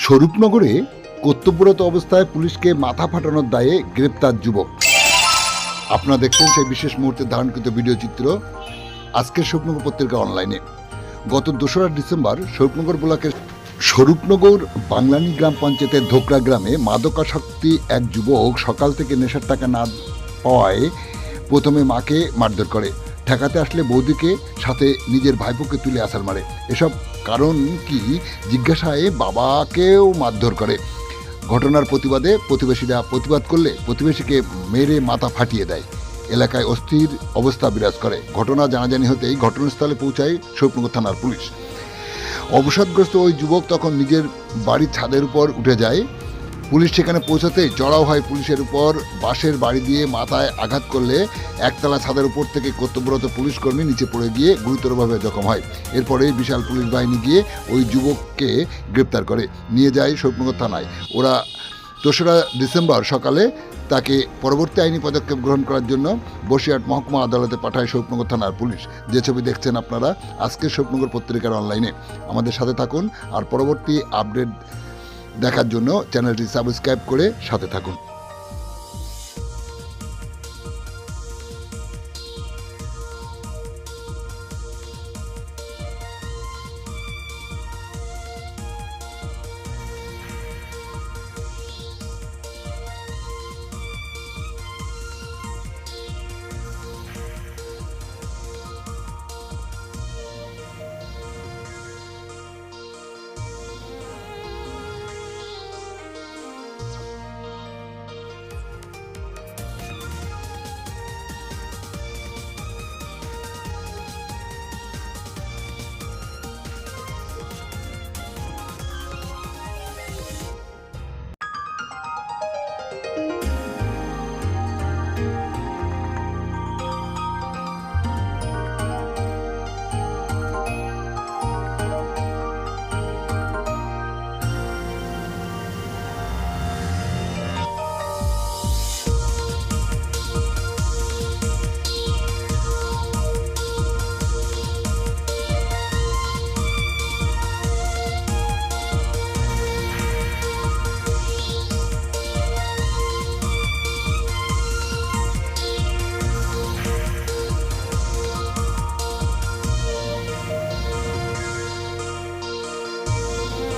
স্বরূপনগরে কর্তব্যরত অবস্থায় পুলিশকে মাথা ফাটানোর দায়ে গ্রেপ্তার যুবক। আপনারা দেখছেন সেই বিশেষ মুহূর্তে ধারণকৃত ভিডিও চিত্র আজকের স্বরূপনগর পত্রিকা অনলাইনে। গত 2রা ডিসেম্বর স্বরূপনগর ব্লকের স্বরূপনগর বাংলানি গ্রাম পঞ্চায়েতের ধোকরা গ্রামে মাদকাসক্তি এক যুবক সকাল থেকে নেশার টাকা না পাওয়ায় প্রথমে মাকে মারধর করে, ঠেকাতে আসলে বৌদিকে, সাথে নিজের ভাইপোকে তুলে আছাড় মারে। এসব কারণ কি জিজ্ঞাসায় বাবাকেও মারধর করে। ঘটনার প্রতিবাদে প্রতিবেশীরা প্রতিবাদ করলে প্রতিবেশীকে মেরে মাথা ফাটিয়ে দেয়। এলাকায় অস্থির অবস্থা বিরাজ করে। ঘটনা জানাজানি হতেই ঘটনাস্থলে পৌঁছায় স্বরূপনগর থানার পুলিশ। অবসাদগ্রস্ত ওই যুবক তখন নিজের বাড়ির ছাদের উপর উঠে যায়। পুলিশ সেখানে পৌঁছাতেই চড়াও হয় পুলিশের উপর। বাঁশের বাড়ি দিয়ে মাথায় আঘাত করলে একতলা ছাদের উপর থেকে কর্তব্যরত পুলিশ কর্মী নিচে পড়ে গিয়ে গুরুতরভাবে জখম হয়। এরপরে বিশাল পুলিশ বাহিনী গিয়ে ওই যুবককে গ্রেপ্তার করে নিয়ে যায় স্বরূপনগর থানায়। ওরা 2রা ডিসেম্বর সকালে তাকে পরবর্তী আইনি পদক্ষেপ গ্রহণ করার জন্য বসিরহাট মহকুমা আদালতে পাঠায় স্বরূপনগর থানার পুলিশ। যে ছবি দেখছেন আপনারা আজকের স্বরূপনগর পত্রিকার অনলাইনে। আমাদের সাথে থাকুন আর পরবর্তী আপডেট দেখার জন্য চ্যানেলটি সাবস্ক্রাইব করে সাথে থাকুন।